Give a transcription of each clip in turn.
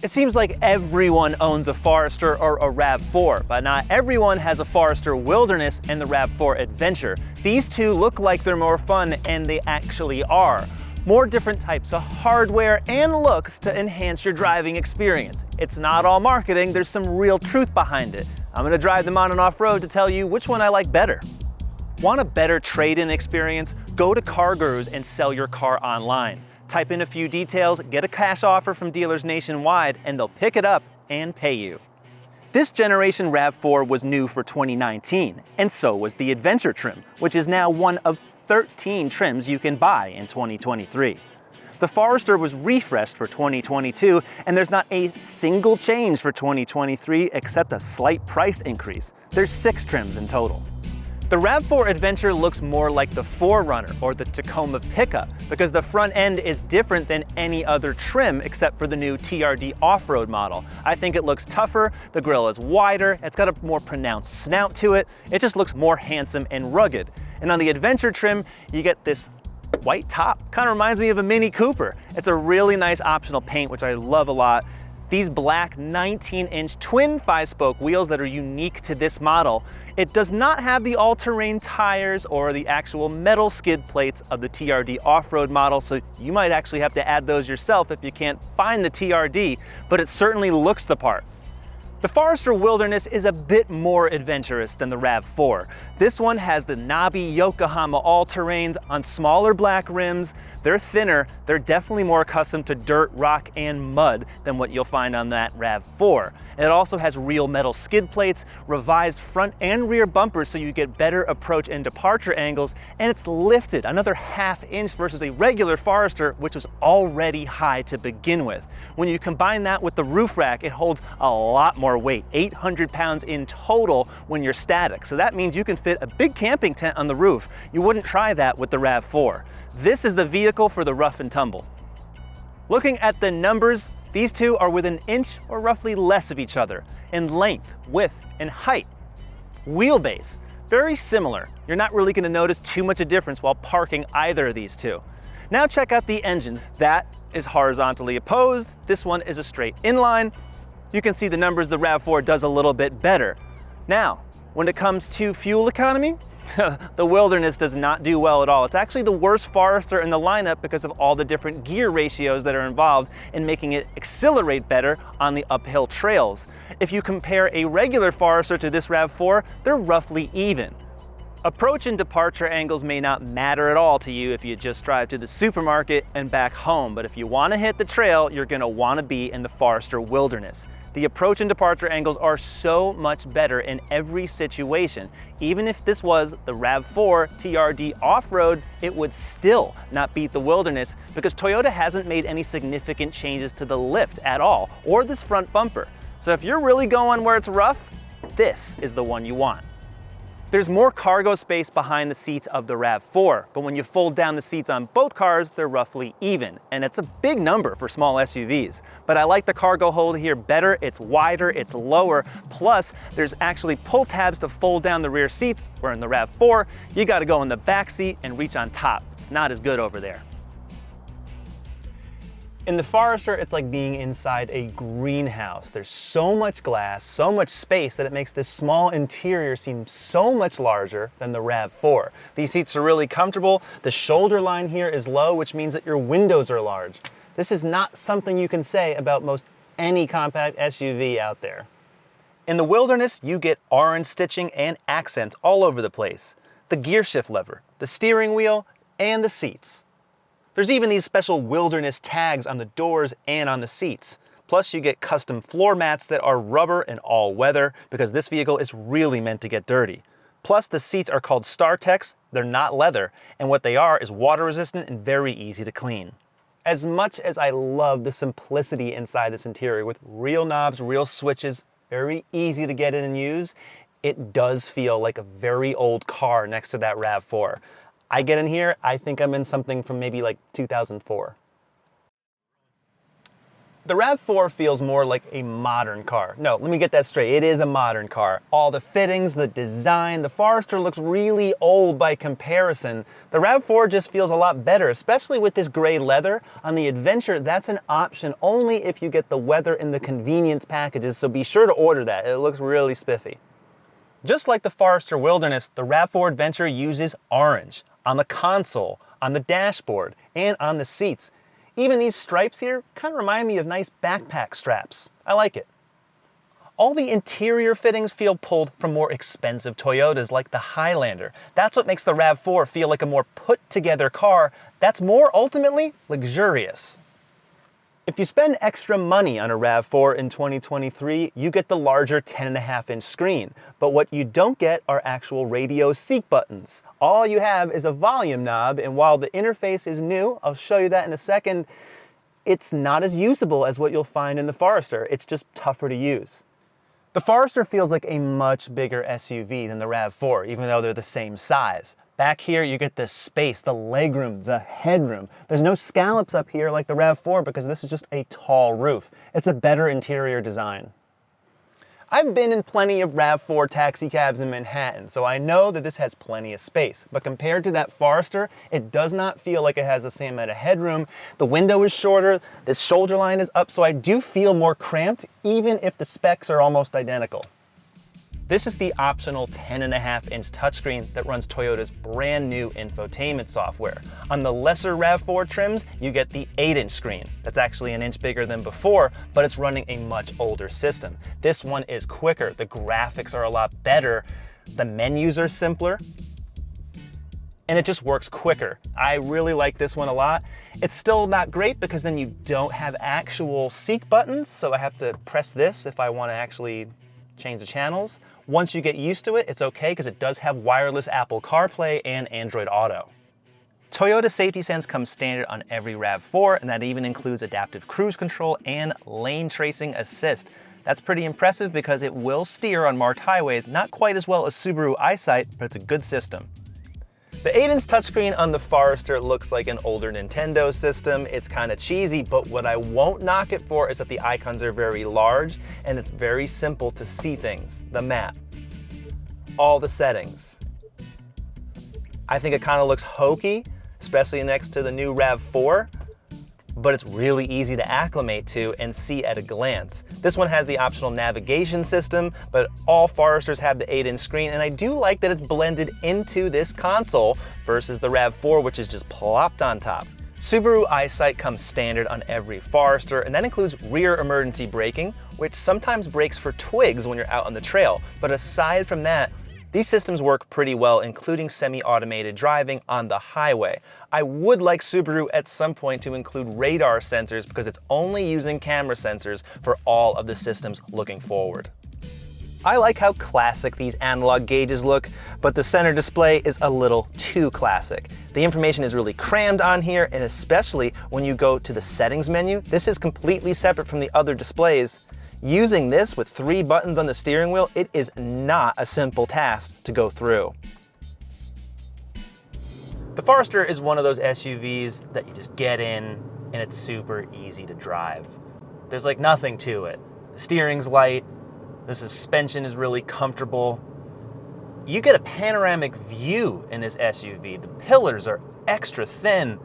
It seems like everyone owns a Forester or a RAV4, but not everyone has a Forester Wilderness and the RAV4 Adventure. These two look like they're more fun, and they actually are. More different types of hardware and looks to enhance your driving experience. It's not all marketing, there's some real truth behind it. I'm gonna drive them on and off-road to tell you which one I like better. Want a better trade-in experience? Go to CarGurus and sell your car online. Type in a few details, get a cash offer from dealers nationwide, and they'll pick it up and pay you. This generation RAV4 was new for 2019, and so was the Adventure trim, which is now one of 13 trims you can buy in 2023. The Forester was refreshed for 2022, and there's not a single change for 2023 except a slight price increase. There's 6 trims in total. The RAV4 Adventure looks more like the 4Runner or the Tacoma pickup because the front end is different than any other trim except for the new TRD off-road model. I think it looks tougher, the grille is wider, it's got a more pronounced snout to it, it just looks more handsome and rugged. And on the Adventure trim, you get this white top. Kind of reminds me of a Mini Cooper. It's a really nice optional paint, which I love a lot. These black 19-inch twin 5-spoke wheels that are unique to this model. It does not have the all-terrain tires or the actual metal skid plates of the TRD off-road model, so you might actually have to add those yourself if you can't find the TRD, but it certainly looks the part. The Forester Wilderness is a bit more adventurous than the RAV4. This one has the knobby Yokohama all-terrains on smaller black rims. They're thinner, they're definitely more accustomed to dirt, rock, and mud than what you'll find on that RAV4. It also has real metal skid plates, revised front and rear bumpers so you get better approach and departure angles, and it's lifted another ½ inch versus a regular Forester, which was already high to begin with. When you combine that with the roof rack, it holds a lot more weight, 800 pounds in total when you're static. So that means you can fit a big camping tent on the roof. You wouldn't try that with the RAV4. This is the vehicle for the rough and tumble. Looking at the numbers, these two are within an inch or roughly less of each other in length, width, and height. Wheelbase, very similar. You're not really going to notice too much of a difference while parking either of these two. Now check out the engines. That is horizontally opposed. This one is a straight inline. You can see the numbers the RAV4 does a little bit better. Now, when it comes to fuel economy, the Wilderness does not do well at all. It's actually the worst Forester in the lineup because of all the different gear ratios that are involved in making it accelerate better on the uphill trails. If you compare a regular Forester to this RAV4, they're roughly even. Approach and departure angles may not matter at all to you if you just drive to the supermarket and back home, but if you want to hit the trail, you're going to want to be in the Forester Wilderness. The approach and departure angles are so much better in every situation. Even if this was the RAV4 TRD off-road, it would still not beat the Wilderness because Toyota hasn't made any significant changes to the lift at all, or this front bumper. So if you're really going where it's rough, this is the one you want. There's more cargo space behind the seats of the RAV4, but when you fold down the seats on both cars, they're roughly even, and it's a big number for small SUVs. But I like the cargo hold here better, it's wider, it's lower, plus there's actually pull tabs to fold down the rear seats, where in the RAV4, you gotta go in the back seat and reach on top. Not as good over there. In the Forester, it's like being inside a greenhouse. There's so much glass, so much space that it makes this small interior seem so much larger than the RAV4. These seats are really comfortable. The shoulder line here is low, which means that your windows are large. This is not something you can say about most any compact SUV out there. In the Wilderness, you get orange stitching and accents all over the place. The gear shift lever, the steering wheel, and the seats. There's even these special Wilderness tags on the doors and on the seats. Plus you get custom floor mats that are rubber and all weather because this vehicle is really meant to get dirty. Plus the seats are called StarTex, they're not leather, and what they are is water resistant and very easy to clean. As much as I love the simplicity inside this interior with real knobs, real switches, very easy to get in and use, it does feel like a very old car next to that RAV4. I get in here, I think I'm in something from maybe like 2004. The RAV4 feels more like a modern car. No, let me get that straight. It is a modern car. All the fittings, the design, the Forester looks really old by comparison. The RAV4 just feels a lot better, especially with this gray leather. On the Adventure, that's an option only if you get the weather and the convenience packages, so be sure to order that. It looks really spiffy. Just like the Forester Wilderness, the RAV4 Adventure uses orange on the console, on the dashboard, and on the seats. Even these stripes here kind of remind me of nice backpack straps. I like it. All the interior fittings feel pulled from more expensive Toyotas like the Highlander. That's what makes the RAV4 feel like a more put-together car that's more ultimately luxurious. If you spend extra money on a RAV4 in 2023, you get the larger 10.5-inch screen. But what you don't get are actual radio seat buttons. All you have is a volume knob, and while the interface is new, I'll show you that in a second, it's not as usable as what you'll find in the Forester. It's just tougher to use. The Forester feels like a much bigger SUV than the RAV4, even though they're the same size. Back here, you get the space, the legroom, the headroom. There's no scallops up here like the RAV4 because this is just a tall roof. It's a better interior design. I've been in plenty of RAV4 taxi cabs in Manhattan, so I know that this has plenty of space. But compared to that Forester, it does not feel like it has the same amount of headroom. The window is shorter, this shoulder line is up, so I do feel more cramped, even if the specs are almost identical. This is the optional 10.5-inch touchscreen that runs Toyota's brand new infotainment software. On the lesser RAV4 trims, you get the 8-inch screen. That's actually an inch bigger than before, but it's running a much older system. This one is quicker, the graphics are a lot better, the menus are simpler, and it just works quicker. I really like this one a lot. It's still not great because then you don't have actual seek buttons, so I have to press this if I want to actually change the channels. Once you get used to it, it's okay because it does have wireless Apple CarPlay and Android Auto. Toyota Safety Sense comes standard on every RAV4, and that even includes adaptive cruise control and lane tracing assist. That's pretty impressive because it will steer on marked highways, not quite as well as Subaru EyeSight, but it's a good system. The 8-inch touchscreen on the Forester looks like an older Nintendo system. It's kind of cheesy, but what I won't knock it for is that the icons are very large and it's very simple to see things. The map, all the settings. I think it kind of looks hokey, especially next to the new RAV4, but it's really easy to acclimate to and see at a glance. This one has the optional navigation system, but all Foresters have the 8-inch screen, and I do like that it's blended into this console versus the RAV4, which is just plopped on top. Subaru EyeSight comes standard on every Forester, and that includes rear emergency braking, which sometimes brakes for twigs when you're out on the trail. But aside from that, these systems work pretty well, including semi-automated driving on the highway. I would like Subaru at some point to include radar sensors because it's only using camera sensors for all of the systems looking forward. I like how classic these analog gauges look, but the center display is a little too classic. The information is really crammed on here, and especially when you go to the settings menu, this is completely separate from the other displays. Using this with 3 buttons on the steering wheel, it is not a simple task to go through. The Forester is one of those SUVs that you just get in and it's super easy to drive. There's like nothing to it. The steering's light, the suspension is really comfortable. You get a panoramic view in this SUV. The pillars are extra thin.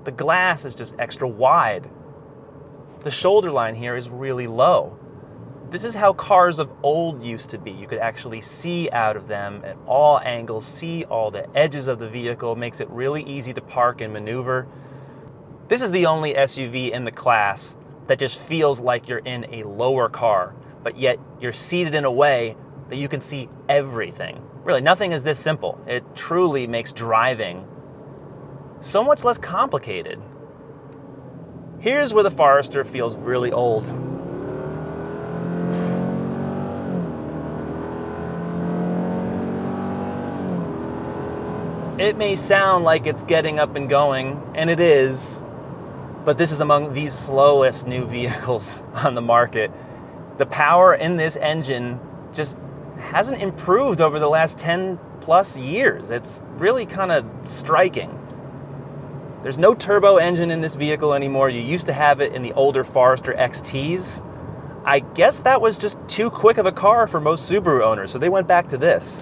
The glass is just extra wide. The shoulder line here is really low. This is how cars of old used to be. You could actually see out of them at all angles, see all the edges of the vehicle, makes it really easy to park and maneuver. This is the only SUV in the class that just feels like you're in a lower car, but yet you're seated in a way that you can see everything. Really, nothing is this simple. It truly makes driving so much less complicated. Here's where the Forester feels really old. It may sound like it's getting up and going, and it is, but this is among the slowest new vehicles on the market. The power in this engine just hasn't improved over the last 10 plus years. It's really kind of striking. There's no turbo engine in this vehicle anymore. You used to have it in the older Forester XTs. I guess that was just too quick of a car for most Subaru owners, so they went back to this.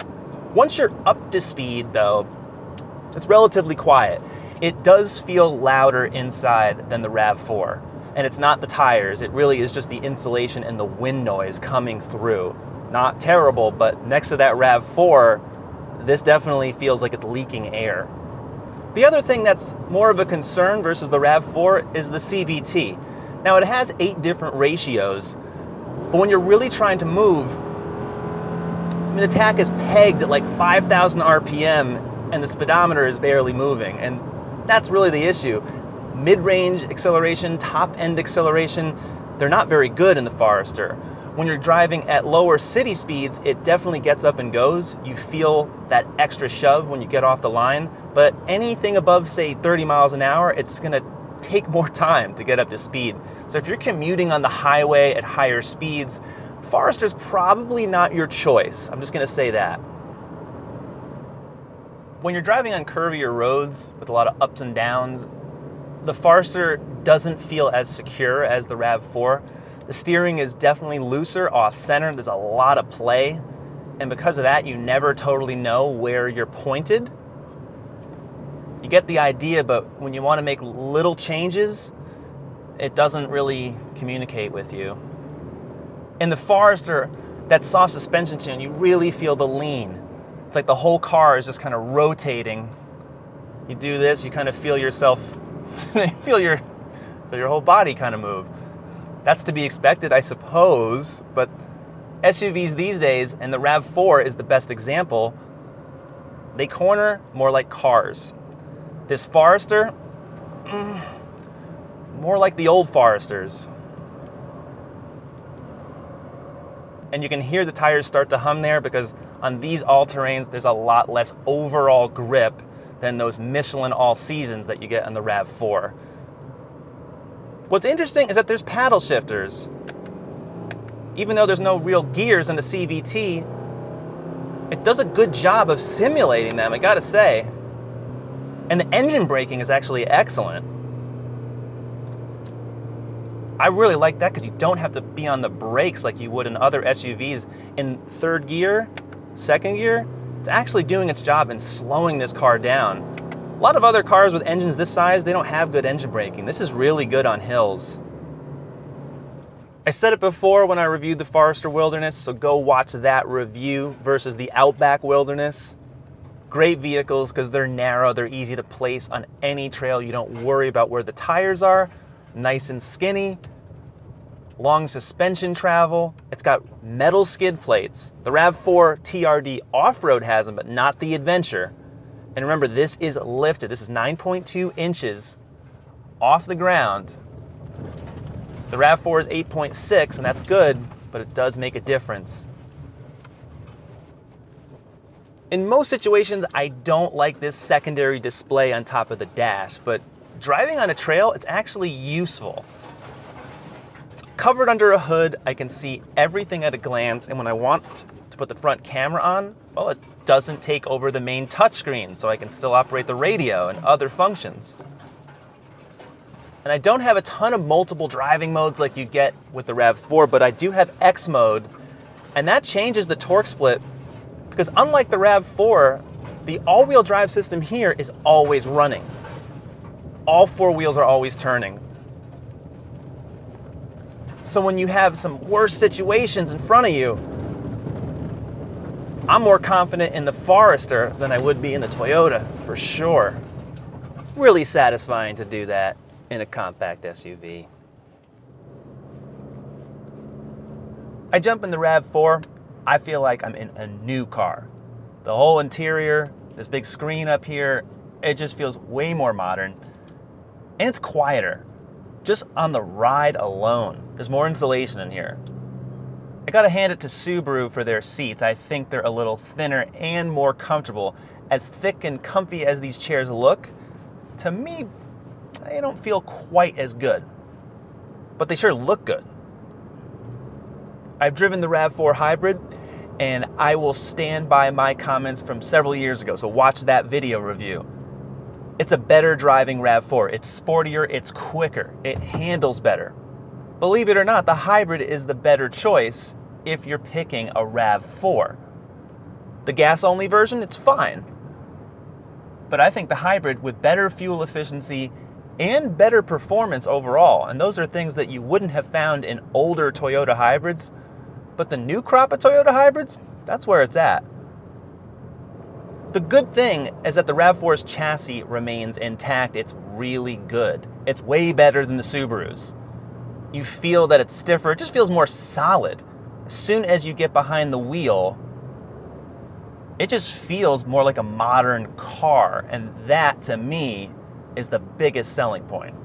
Once you're up to speed though, it's relatively quiet. It does feel louder inside than the RAV4. And it's not the tires, it really is just the insulation and the wind noise coming through. Not terrible, but next to that RAV4, this definitely feels like it's leaking air. The other thing that's more of a concern versus the RAV4 is the CVT. Now it has 8 different ratios, but when you're really trying to move, the tach is pegged at like 5,000 RPM and the speedometer is barely moving, and that's really the issue. Mid-range acceleration, top-end acceleration, they're not very good in the Forester. When you're driving at lower city speeds, it definitely gets up and goes. You feel that extra shove when you get off the line, but anything above, say, 30 miles an hour, it's gonna take more time to get up to speed. So if you're commuting on the highway at higher speeds, Forester's probably not your choice. I'm just gonna say that. When you're driving on curvier roads with a lot of ups and downs, the Forester doesn't feel as secure as the RAV4. The steering is definitely looser off center. There's a lot of play. And because of that, you never totally know where you're pointed. You get the idea, but when you want to make little changes, it doesn't really communicate with you. In the Forester, that soft suspension tune, you really feel the lean. It's like the whole car is just kind of rotating. You do this, you kind of feel yourself, feel your whole body kind of move. That's to be expected, I suppose, but SUVs these days, and the RAV4 is the best example, they corner more like cars. This Forester, more like the old Foresters. And you can hear the tires start to hum there because on these all-terrains, there's a lot less overall grip than those Michelin all-seasons that you get on the RAV4. What's interesting is that there's paddle shifters. Even though there's no real gears in the CVT, it does a good job of simulating them, I gotta say. And the engine braking is actually excellent. I really like that because you don't have to be on the brakes like you would in other SUVs. In third gear, second gear, it's actually doing its job in slowing this car down. A lot of other cars with engines this size, they don't have good engine braking. This is really good on hills. I said it before when I reviewed the Forester Wilderness, so go watch that review versus the Outback Wilderness. Great vehicles because they're narrow, they're easy to place on any trail. You don't worry about where the tires are. Nice and skinny. Long suspension travel. It's got metal skid plates. The RAV4 TRD Off-Road has them, but not the Adventure. And remember, this is lifted. This is 9.2 inches off the ground. The RAV4 is 8.6, and that's good, but it does make a difference. In most situations, I don't like this secondary display on top of the dash, but driving on a trail, it's actually useful. It's covered under a hood, I can see everything at a glance, and when I want to put the front camera on, well, it doesn't take over the main touchscreen, so I can still operate the radio and other functions. And I don't have a ton of multiple driving modes like you get with the RAV4, but I do have X mode, and that changes the torque split, because unlike the RAV4, the all-wheel drive system here is always running. All 4 wheels are always turning. So when you have some worse situations in front of you, I'm more confident in the Forester than I would be in the Toyota, for sure. Really satisfying to do that in a compact SUV. I jump in the RAV4, I feel like I'm in a new car. The whole interior, this big screen up here, it just feels way more modern. And it's quieter, just on the ride alone. There's more insulation in here. I gotta hand it to Subaru for their seats. I think they're a little thinner and more comfortable. As thick and comfy as these chairs look, to me, they don't feel quite as good. But they sure look good. I've driven the RAV4 Hybrid, and I will stand by my comments from several years ago, so watch that video review. It's a better driving RAV4. It's sportier, it's quicker, it handles better. Believe it or not, the hybrid is the better choice if you're picking a RAV4. The gas-only version, it's fine. But I think the hybrid with better fuel efficiency and better performance overall, and those are things that you wouldn't have found in older Toyota hybrids, but the new crop of Toyota hybrids, that's where it's at. The good thing is that the RAV4's chassis remains intact. It's really good. It's way better than the Subarus. You feel that it's stiffer. It just feels more solid. As soon as you get behind the wheel, it just feels more like a modern car. And that, to me, is the biggest selling point.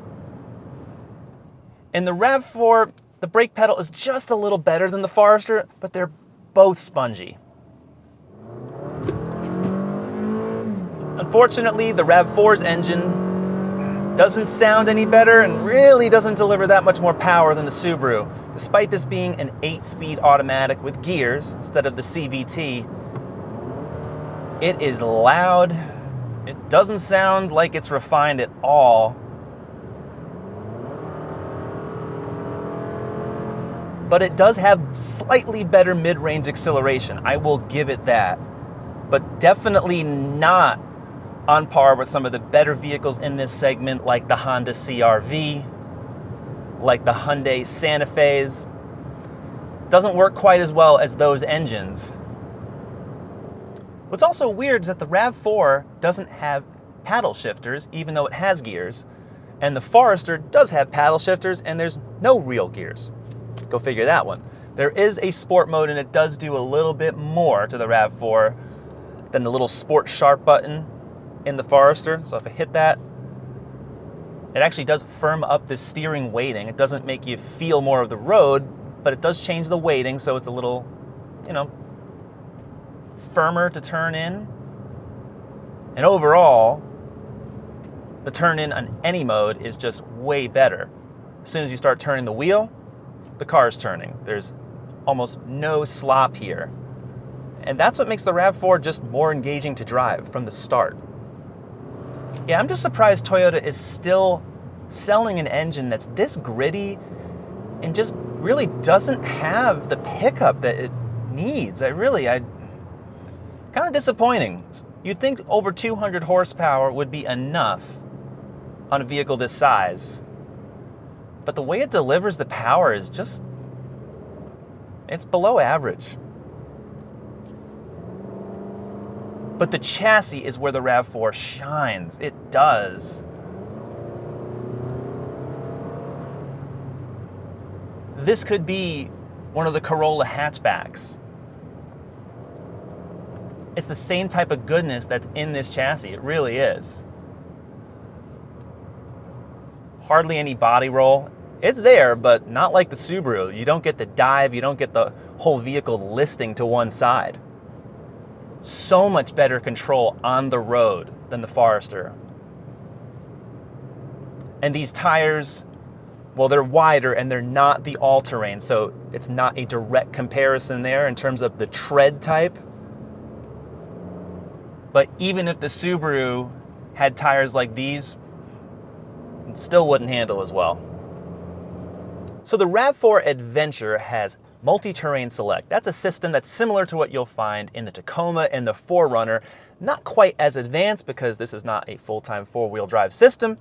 In the RAV4, the brake pedal is just a little better than the Forester, but they're both spongy. Unfortunately, the RAV4's engine doesn't sound any better and really doesn't deliver that much more power than the Subaru. Despite this being an 8-speed automatic with gears instead of the CVT, it is loud. It doesn't sound like it's refined at all. But it does have slightly better mid-range acceleration. I will give it that. But definitely not on par with some of the better vehicles in this segment, like the Honda CR-V, like the Hyundai Santa Fe's. Doesn't work quite as well as those engines. What's also weird is that the RAV4 doesn't have paddle shifters, even though it has gears, and the Forester does have paddle shifters, and there's no real gears. Go figure that one. There is a sport mode, and it does do a little bit more to the RAV4 than the little Sport Sharp button in the Forester. So if I hit that, it actually does firm up the steering weighting. It doesn't make you feel more of the road, but it does change the weighting, so it's a little, firmer to turn in. And overall, the turn in on any mode is just way better. As soon as you start turning the wheel, the car's turning. There's almost no slop here. And that's what makes the RAV4 just more engaging to drive from the start. Yeah, I'm just surprised Toyota is still selling an engine that's this gritty and just really doesn't have the pickup that it needs. Kind of disappointing. You'd think over 200 horsepower would be enough on a vehicle this size. But the way it delivers the power is just, it's below average. But the chassis is where the RAV4 shines. It does. This could be one of the Corolla hatchbacks. It's the same type of goodness that's in this chassis. It really is. Hardly any body roll. It's there, but not like the Subaru. You don't get the dive, you don't get the whole vehicle listing to one side. So much better control on the road than the Forester. And these tires, well, they're wider and they're not the all-terrain, so it's not a direct comparison there in terms of the tread type. But even if the Subaru had tires like these, it still wouldn't handle as well. So the RAV4 Adventure has multi-terrain select. That's a system that's similar to what you'll find in the Tacoma and the 4Runner. Not quite as advanced because this is not a full-time four-wheel drive system,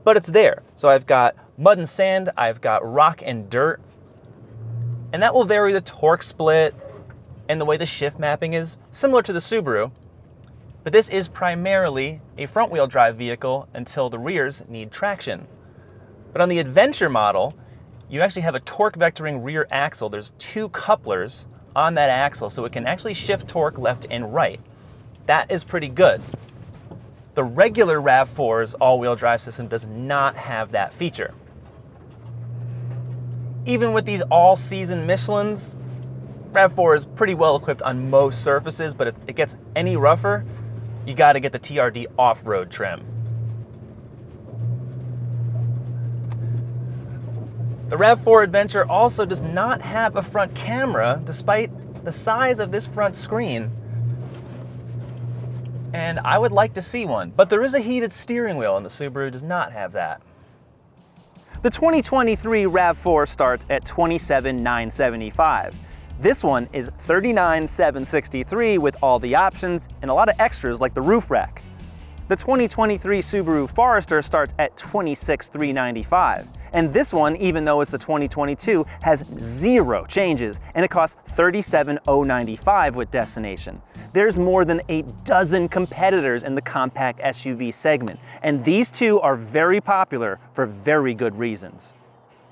but it's there. So I've got mud and sand, I've got rock and dirt, and that will vary the torque split and the way the shift mapping is similar to the Subaru. But this is primarily a front-wheel drive vehicle until the rears need traction. But on the Adventure model, you actually have a torque vectoring rear axle. There's 2 couplers on that axle, so it can actually shift torque left and right. That is pretty good. The regular RAV4's all-wheel drive system does not have that feature. Even with these all-season Michelins, RAV4 is pretty well equipped on most surfaces, but if it gets any rougher, you got to get the TRD off-road trim. The RAV4 Adventure also does not have a front camera, despite the size of this front screen. and I would like to see one, but there is a heated steering wheel and the Subaru does not have that. The 2023 RAV4 starts at $27,975. This one is $39,763 with all the options and a lot of extras like the roof rack. The 2023 Subaru Forester starts at $26,395. And this one, even though it's the 2022, has 0 changes and it costs $37,095 with destination. There's more than a dozen competitors in the compact SUV segment, and these two are very popular for very good reasons.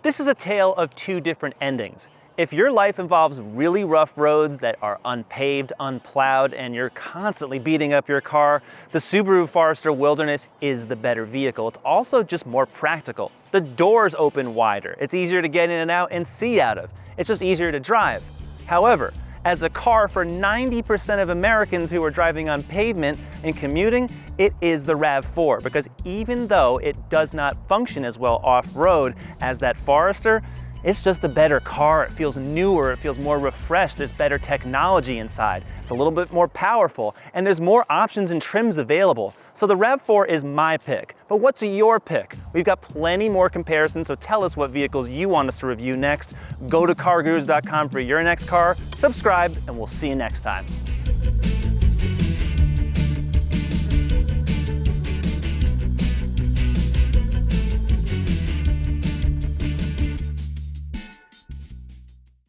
This is a tale of two different endings. If your life involves really rough roads that are unpaved, unplowed, and you're constantly beating up your car, the Subaru Forester Wilderness is the better vehicle. It's also just more practical. The doors open wider. It's easier to get in and out and see out of. It's just easier to drive. However, as a car for 90% of Americans who are driving on pavement and commuting, it is the RAV4, because even though it does not function as well off-road as that Forester, it's just a better car. It feels newer, it feels more refreshed, there's better technology inside. It's a little bit more powerful, and there's more options and trims available. So the RAV4 is my pick, but what's your pick? We've got plenty more comparisons, so tell us what vehicles you want us to review next. Go to CarGurus.com for your next car, subscribe, and we'll see you next time.